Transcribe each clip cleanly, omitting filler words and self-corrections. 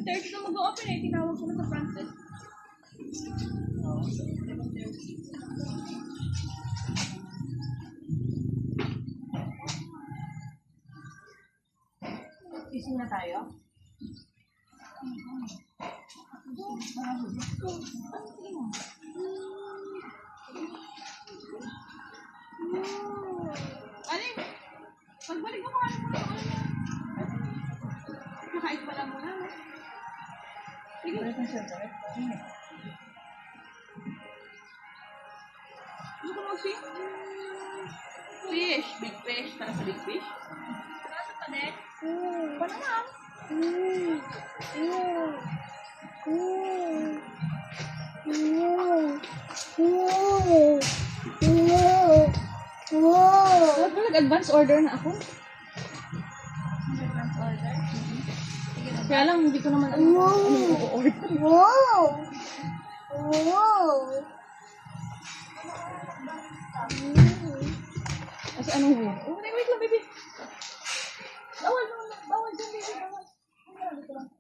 11:30 na mag-open eh. Tinawag ko na sa front desk. Gising na tayo? Aling, pagbalik mo kung ano nakain pa lang muna. Sige. Ano ko mo fish? Fish. Big fish. Para sa big fish. Para sa padet. Pa naman. Nag-advance order na ako. Advance order? Kaya lang, hindi ko naman ano i-order. Wow! Kasi anong yun? Oh, wait lang, baby. Bawal dyan, baby. Bawal. Dito lang.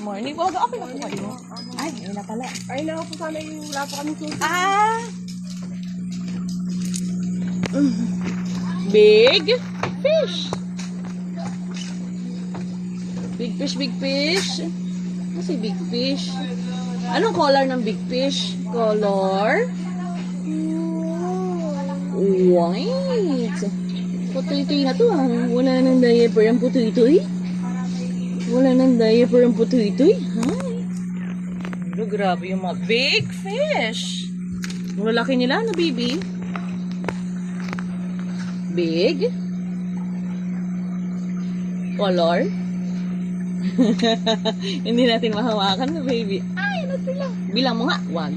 Morning. Okay na po kayo. Ay, yun na pala. Ay, na po sana yung wala pa kami susi. Big fish. Big fish, big fish. Kasi big fish. Anong color ng big fish? Color? White. Putoy-toy na to ah. Wala nang diaper ang putoy-toy. Wala nang diaper ang putoy-toy. Hi. Pero grabe yung mga big fish. Ang lalaki nila na baby. Big. Color. Hindi natin mahawakan na baby. Ay, ano sila? Bilang mo nga. 1.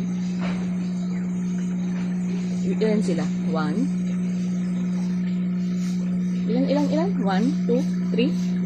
Ilan sila? 1. Ilan? 1, 2, 3.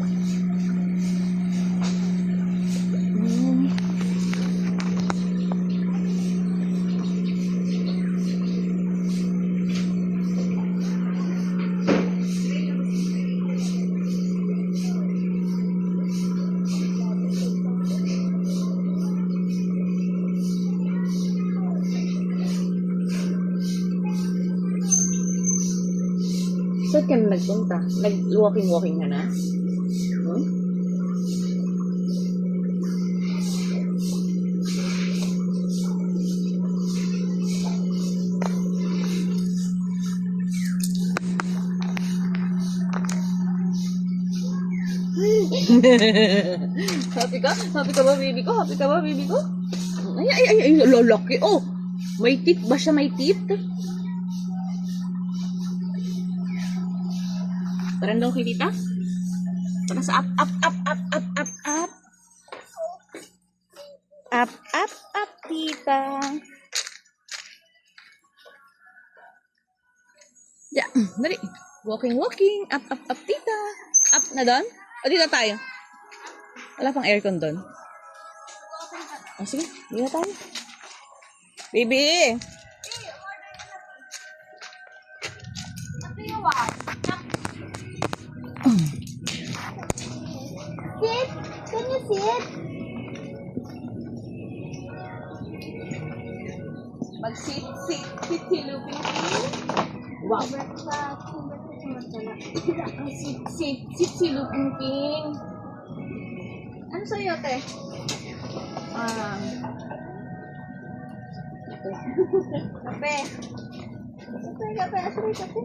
Saan ka na nagpunta? Nag-walking ka na? Happy ka? Happy ka ba, baby ko? Happy ka ba, baby ko? Ay, lolaki. Oh, may teeth ba siya? May teeth? Tara daw kay tita. Tara sa up. Up, tita. Yeah, dali. Walking. Up, tita. Up na doon? O, dito tayo. Wala pang aircon doon. O, sige. Dito tayo. Baby! Sit! Can you sit? Mag-sit si Lupin. Wow. Sit si Lupin King. Ano sa'yo, te? Kape. Kape. Asoy, kape.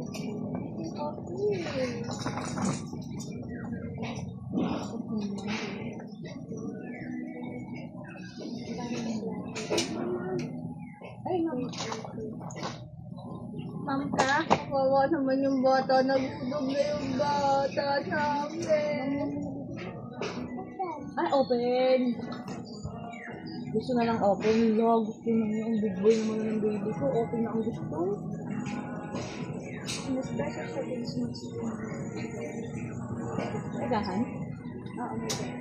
Ay, ma'am ka? Kawawa naman yung bata. Nagusog na yung bata namin. Ay, open. Gusto na lang open. Gusto na yung big boy naman ng baby ko. Open na ang gusto. Mas better sa Christmas. Agahan? Ah, okay.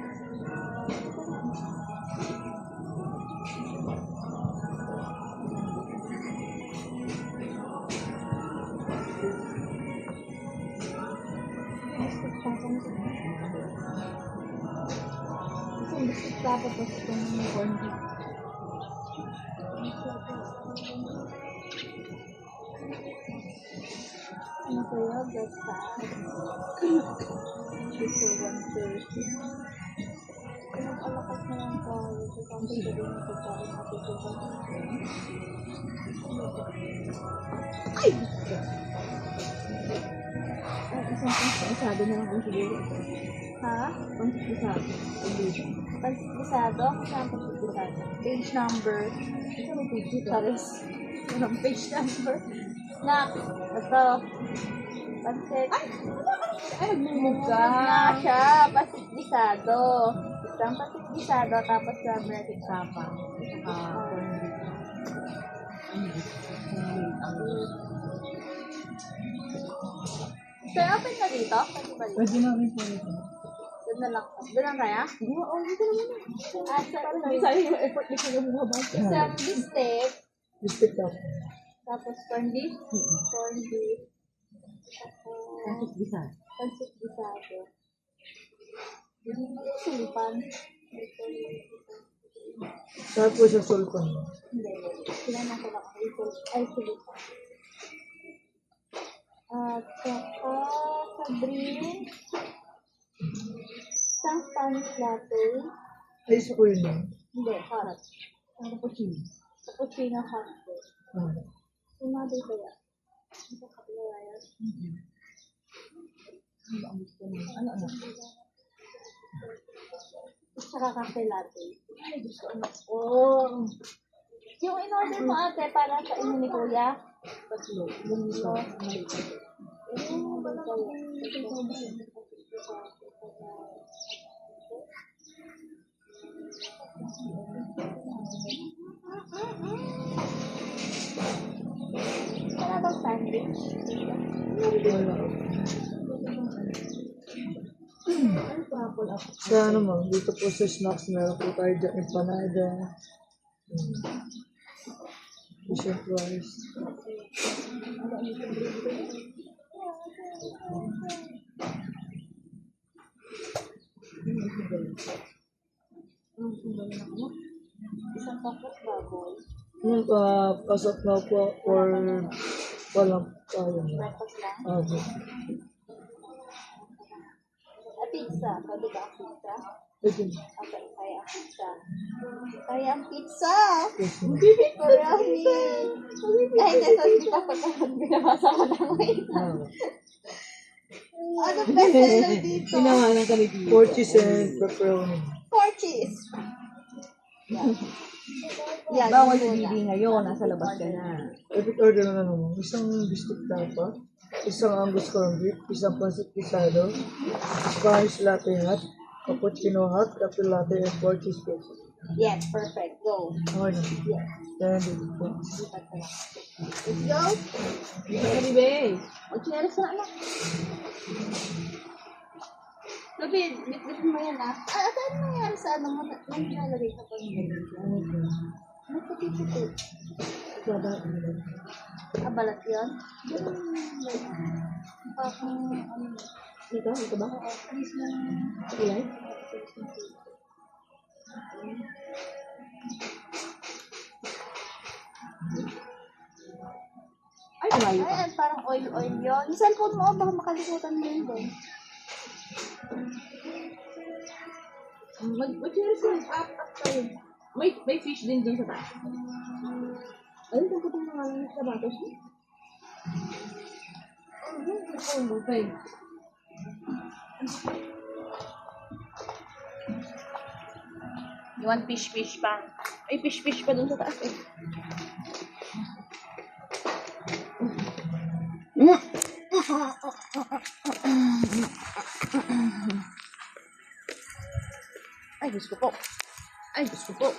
Isang biscuit tapos itong corn beef. Ano kaya? Basta. Ito, 130. Nag-alakas na lang tayo. So, kami sa rin ito tayo natin ito. Ay! Ay, isang pansisado na lang ang siguro. Ha? Pansisado. Pansisado? Saan pansisado? Page number. Ito ang page ito. Pares. Anong page number? Snack. Ito. Pansit. Ay, nagmumog ka. Na siya. Pansisado. Isang pansisado tapos sa bread tapang. Sir, open na dito? Pwede na rin po ito. Doon na lang. Doon lang kaya? Oo, dito naman. Ah, sir, Sayang yung effort ni Kuya Bumaba. isang bistek. Biscuit daw. Tapos corn beef. Corn beef. Pancit bisag. Pancit bisado. Sulipan. Saan po siya sulpan? Hindi. Sinanong ko lang ako. Ay, sulipan. At saka sa drink. Isang Spanish latte. Ice cream na. Hindi, hot. Cappuccino. Cappuccino hot. Sumabay kaya? Ito kapila yan. Ano ang gusto mo? Ano? At saka cafe latte. Ay, gusto ko. Yung in-order mo ate para sa inyo ni Kuya? Tatlo. Yung isa. Wala bang sandwich? Wala. Sa ano mo, dito po sa snacks, meron po tayo dyan empanada. Fish and rice. Isang kapot baboy. Yung pasok na po or walang tayo na. Breakfast lang. Pizza. Pwede ba ang pizza? Pwede. Okay, kaya ang pizza. Kaya ang pizza! Yes, ma'am. Marami! Ay, hindi. Sabi ko pagkakas binabasa ko na ngayon. Ano best seller dito? Tinawanan kami dito. 4 cheese and pepperoni. 4 cheese. Yan. Bawal sa bibi ngayon, nasa labas ka na. Every order na naman. Isang biscuit dapat. Isang Angus corned beef. Isang pancit pisado. Spanish latte hot. Cappuccino hot. Cafe latte and 4 cheese pizza. Yes, perfect. Go. Okay na. Yes. Yan din po. Let's go. Dito ka, bibi. Magchinelas na anak. Lupin, bitbit mo yan ah. Ah, ano nangyari sa ano mo? Ano nalagay ka pa yung ano puti-puti? Ah, balat yun? Parang ano. Dito? Dito ba? Oo, please lang. Ilay? Ay, malayo ka. Ay, parang oil-oil yun. Yung cellphone mo, baka makalimutan mo yun doon. Mag-cheers na. Up tayo. May fish din dun sa taas. Ayun, kung itong mga sabatos mo. Oh, lupay. You want fish pa? Ay, fish pa dun sa taas eh. Ay, Diyos ko po. Ay, Diyos ko po.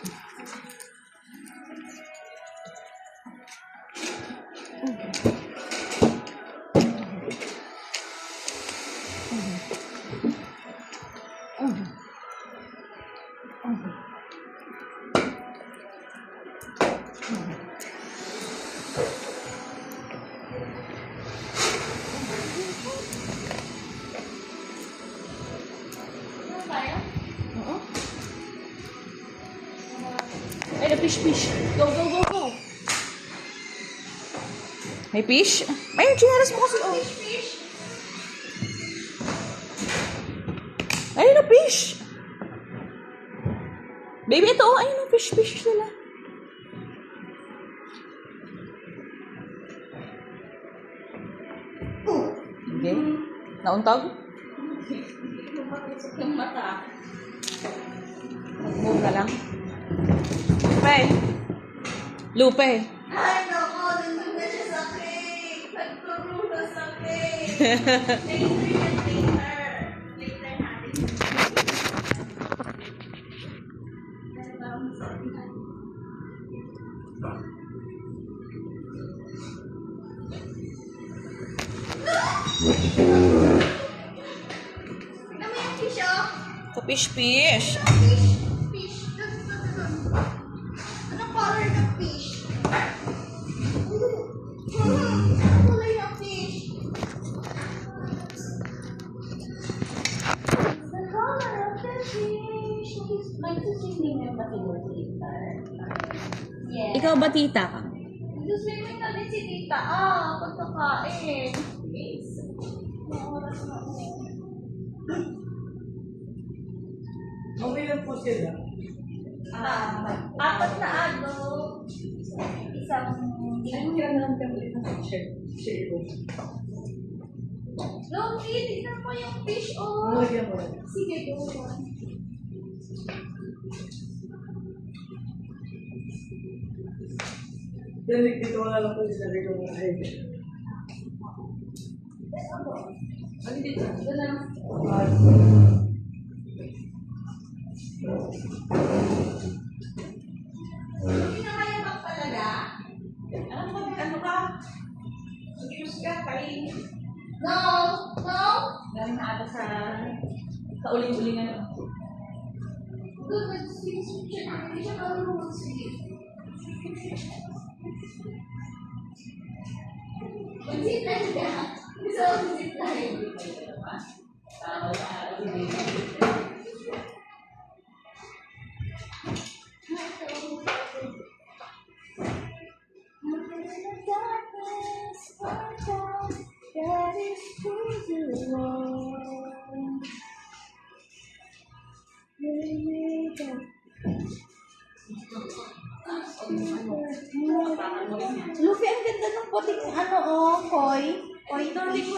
fish. Go, go, go, go. May fish? May chinelas mo kasi, oh. Ayun na, fish. Baby, ito, oh. Ayun na, fish sila. Okay. Nauntag? Yung mata. Move na lang. Lupe. Ay, naku, nandun na siya sa cake. Nagturo na sa cake. Later natin. Tignan mo yung fish, oh. Fish. Fish. Anong color ng fish? Anong kulay ng fish? The color of the fish. May sisingin yung matulog tita. Yes. Ikaw ba, tita ka? Swimming na din si tita. Ah, pagkakain. Yes. May oras na ako. Okay lang po sila. Apat na ano. Isang... Ano kaya na lang tayo share ko. Loki, tignan mo yung fish, oh. Ano yan mo? Sige, go. Yan, dito wala lang po sila dito mga ay. Ano dito? Ito lang. Hindi na kaya bang talaga? Ano ka? Mag-use ka, kain. No! No! Galing na ata sa uling-ulingan. Good, sige, hindi siya marunong mag-sleep. Mag-zip line ka. Gusto ko mag-zip line. Luffy, ang ganda ng puting ano, oh, koi. Koi fish.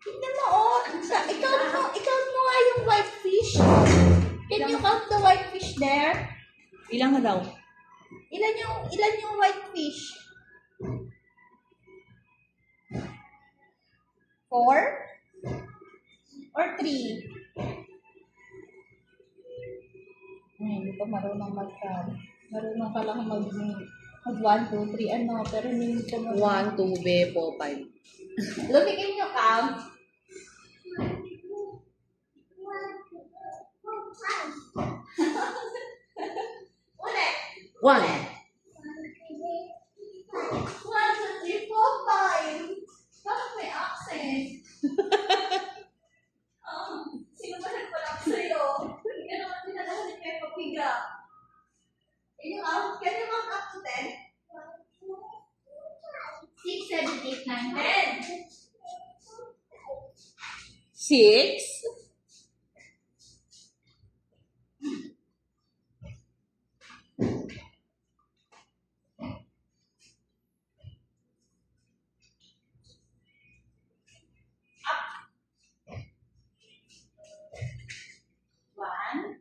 Tignan mo, oh. Ikaw mo nga yung white fish. Can you count the white fish there? Ilang na daw? Ilan yung white fish? 4? Or 3? Ay, hindi ko marunong mag-count. Marunong ka lang mag 1, 2, 3, ano, pero hindi ko marunong. 1, 2, 4, 5. Luffy, can you count? Ulit. 1. 1, 2, 3, 4, 5. Bakit may accent? Sino ba nagpalang sa'yo? Hindi ka naman pinalahan ni Peppa Pig. Can you count up to 10? 6, 7, 8, 9, 10. 6. One,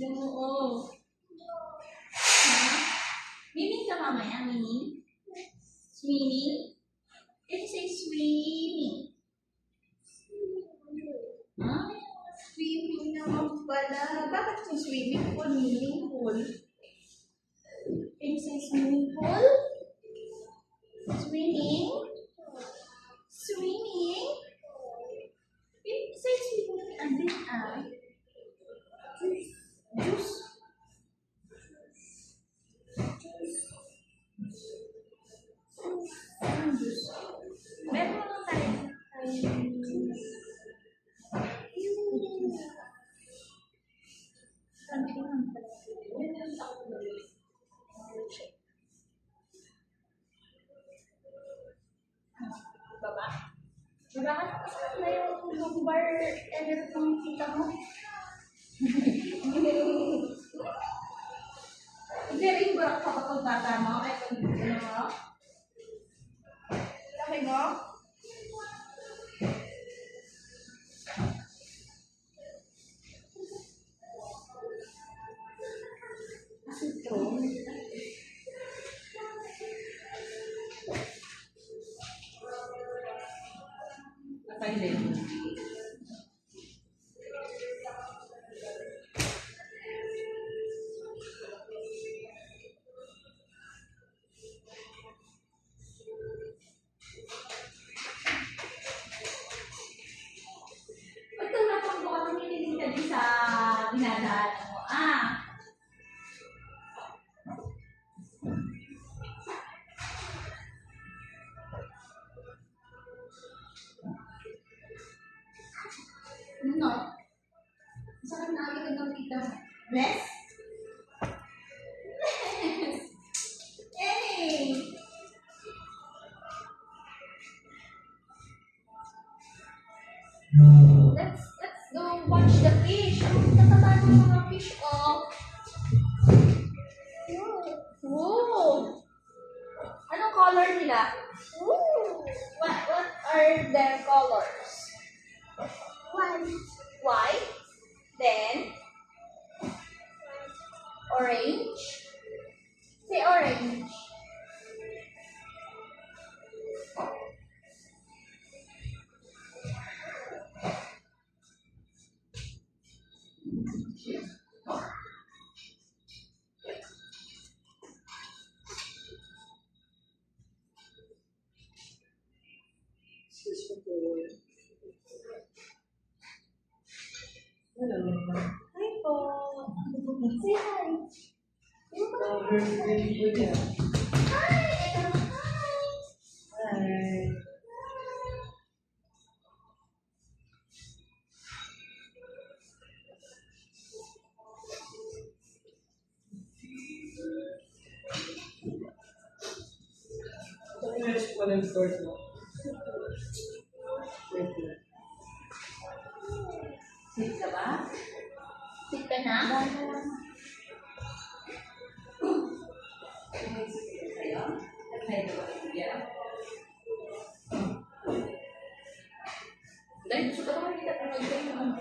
Oo. Meaning ka mamaya, meaning? Swimming? Can you say swimming? Swimming. Huh? Swimming naman pala. Bakit yung swimming pool? Meaning pool? Can you say swimming pool? Swimming? Swimming? Can you say swimming again? Juice. Anong juice? Meron mo lang tayo. Baba. Baba ka kasama na yung lumbar area ng tita mo. Hindi rin ba kapag bata mo? Ay, kung ano mo? Laki mo? Ito. Patay din. Ba't ka napang buka tumitingin ka din sa dinadaanan mo? Ano? Saan na agad ng tita mo? Bless? Hey! Let's go watch the fish. Ang tataba ng mga fish, oh. Whoa! Anong color nila? Woo! What are their colors? White. Then orange. Say orange. Hello. Hi po. Say hi. Hi. Hi. Yes, walang stores mo. Wait lang. Sit ka ba? Sit ka na? Dahil gusto ko naman kita mag-ganyan.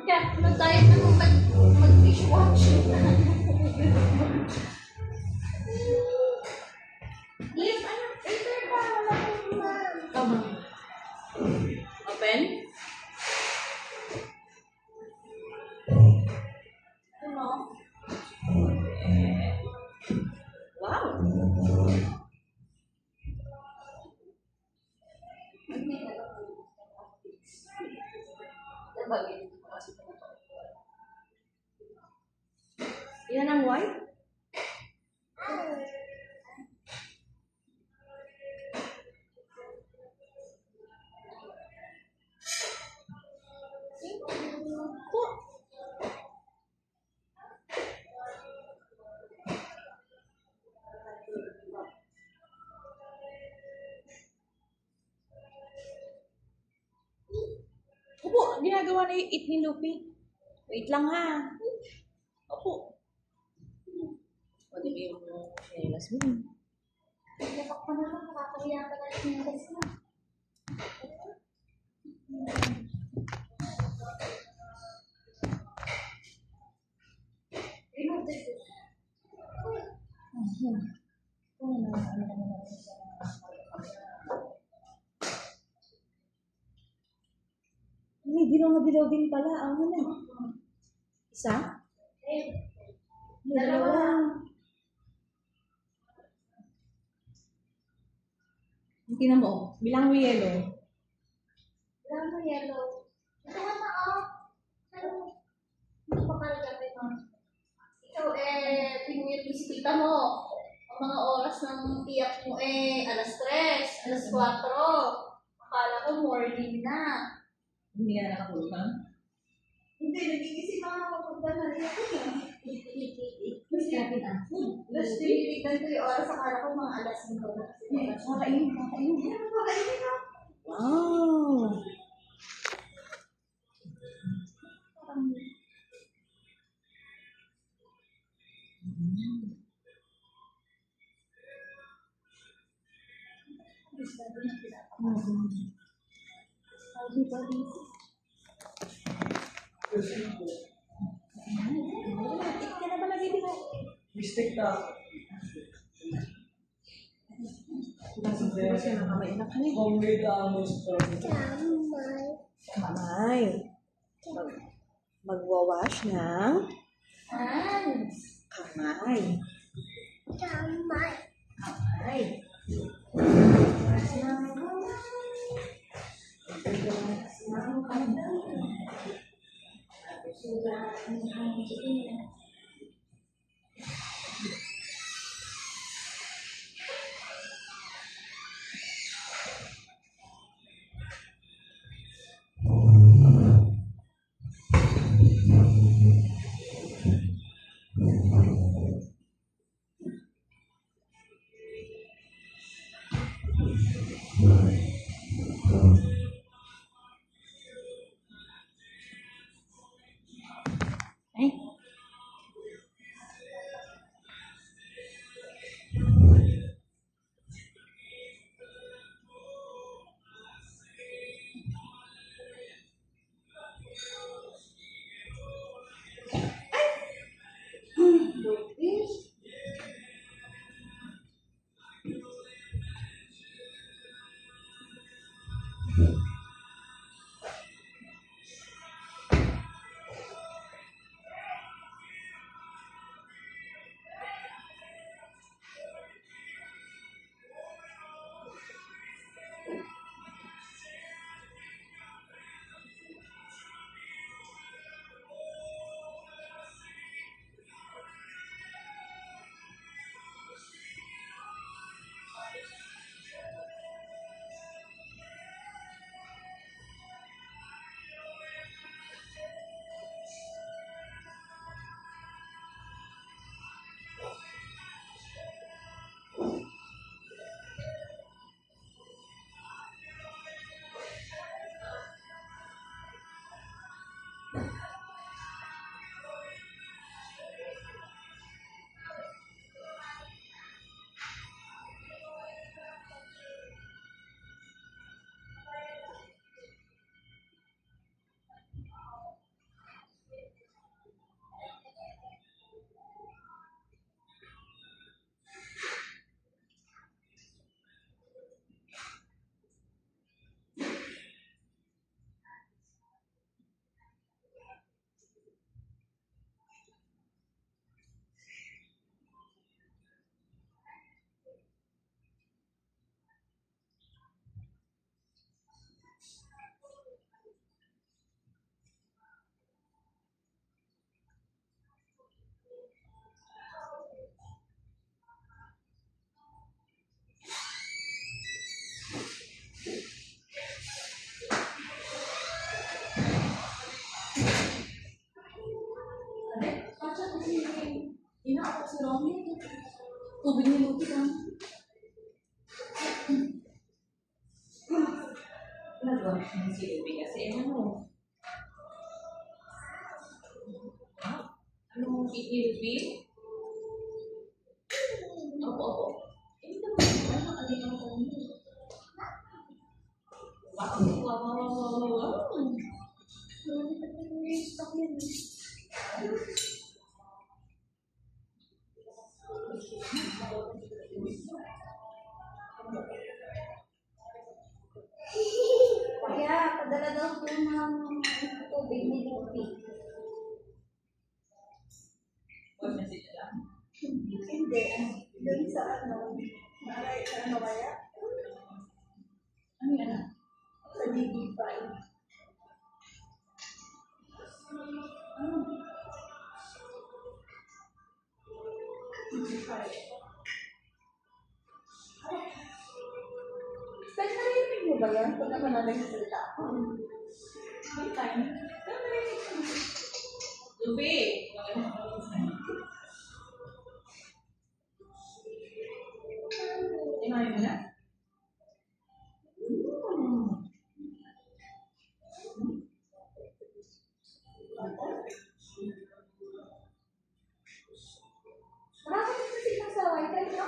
Kaya tayo na mag-fish watch. Yes, ano? Ito pa. Wala ko na. Tama. Open? Ano? Wow! Yan ang white? Opo, ginagawa na yung eat ni Luffy. Wait lang ha. Opo. O, di ba yung chinelas mo? Yapak pa naman. Nakakahiya ka na yung nelas mo. Remove this. lobi-lobin pala. Ano na? Isa? Dalawa. Tingnan mo. Bilang mo yellow. Wala mo yellow. Ito nga na, oh. Ano pa kalagay mo? Ikaw, pinuyot mo si tita mo. Ang mga oras ng tiyak mo, alas 3, alas 4. Akala ko morning na. Hindi ka na nakatulog, ha? Hindi, nagigising ako kapag na rin ako na. Tapos tinitignan ko yung oras, akala ko mga alas 5 na. Makainin. Makainin na. Wow! Mistake na. Kasi nakamay na ka rin. Homemade almost from Kamay. Magwawash ng Hands. kamay. Kamay. Kamay. Ay. Tubig ni Lupi ka. Nagawa ng si Lupi kasi ano? Anong Lupi? Opo. Hindi naman ano ang ko niyo. Wow. Kaya, padala daw po ng Hindi. Doon sa ano, naray sa ano kaya? Ano yan? Sa DB5. Saan narinig mo ba yan? Kung naman natin sa salita ako. May time. Saan narinig mo? Lupi! Imahin mo na? Marami din kasi ng sa wifi, no?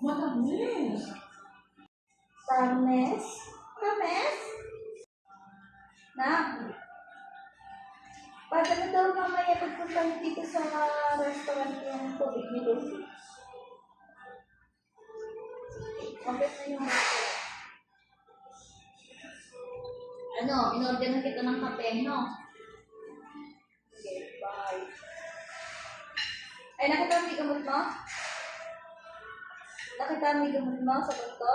Matamis! Tames? Tames? Na? Paano na daw mamaya pagpunta dito sa restaurant yung tubig ni Lucy? Mabit na yung restaurant. Ano, in-order na kita ng kape, no? Okay, bye. Ay, nakita mo yung gamot mo? Nakita mo yung gamot mo sa bunto?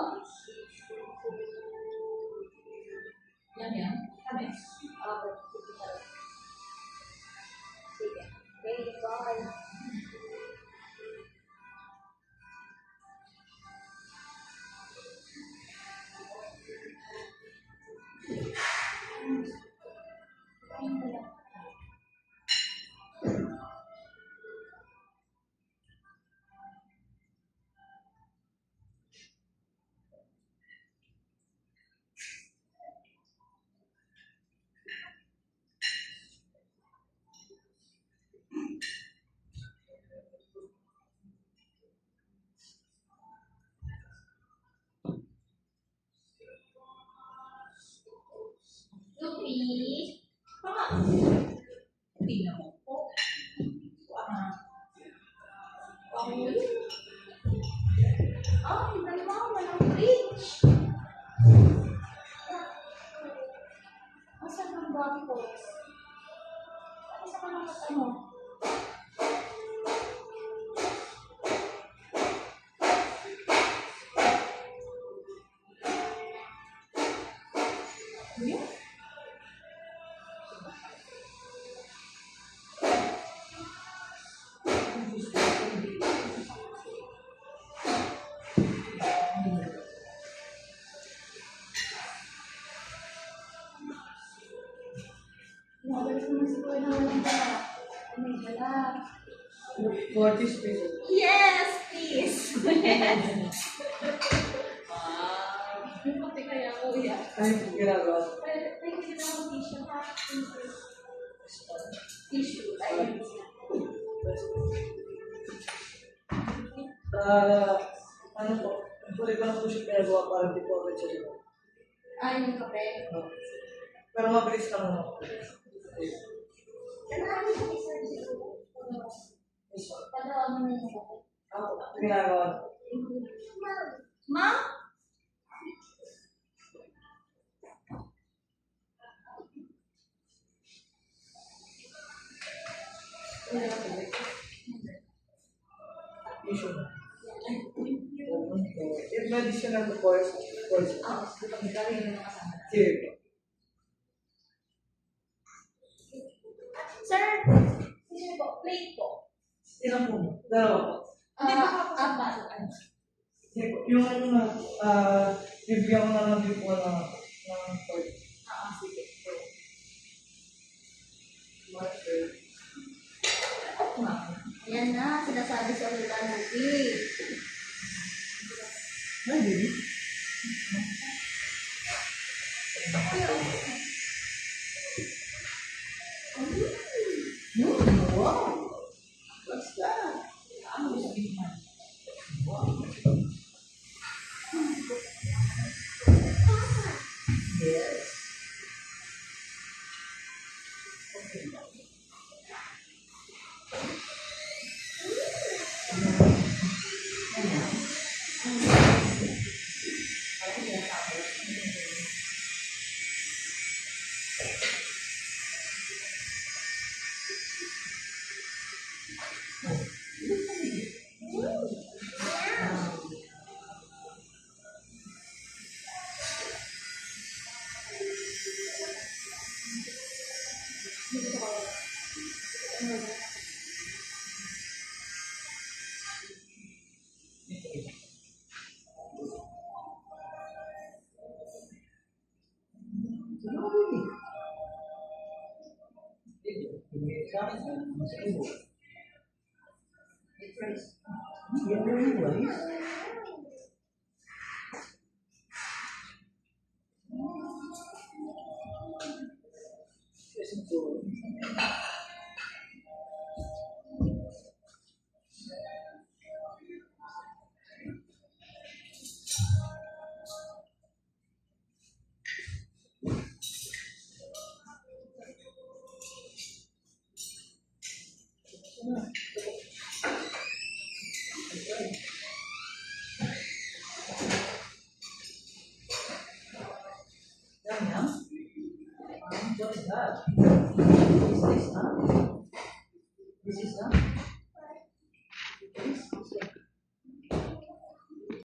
Yan yan. Tamis. Okay, sige. Okay, bye. Lupi? Tingnan mo po. Okay. Oh, ang dalawa, walang fridge. Asan ang body ko? Ano sa kanang ano? Kuya? Nabalik mo na si Kuya na walang dala. Ano yung dala? 40 pesos. Yes, please. Yung kape kaya, kuya. Ano yung ginagawa? Ay, hindi na ako tissue, ha? Tissue. Ay, Ano po? Pwede ko na po siya ginagawa para di po agad siya diba? yung kape. Pero mabilis lang naman. Ano yung isa dito? Padawan mo na yung kape. Ako, ginagawa. Ma'am? Issue na. If medicinal to course, Ah, ikaw yung nakasama. sige po. Sir, sino po? Plate po. Ilan po? Dalawa po. Apat. Sige po. Yung bibigyan ko na lang din po ng course. Sige. Master. Yan na, sinasabi sa Lula Lupi. Ay, baby. Wow! What's that? Ano gusto mo? Wow. Yes. This is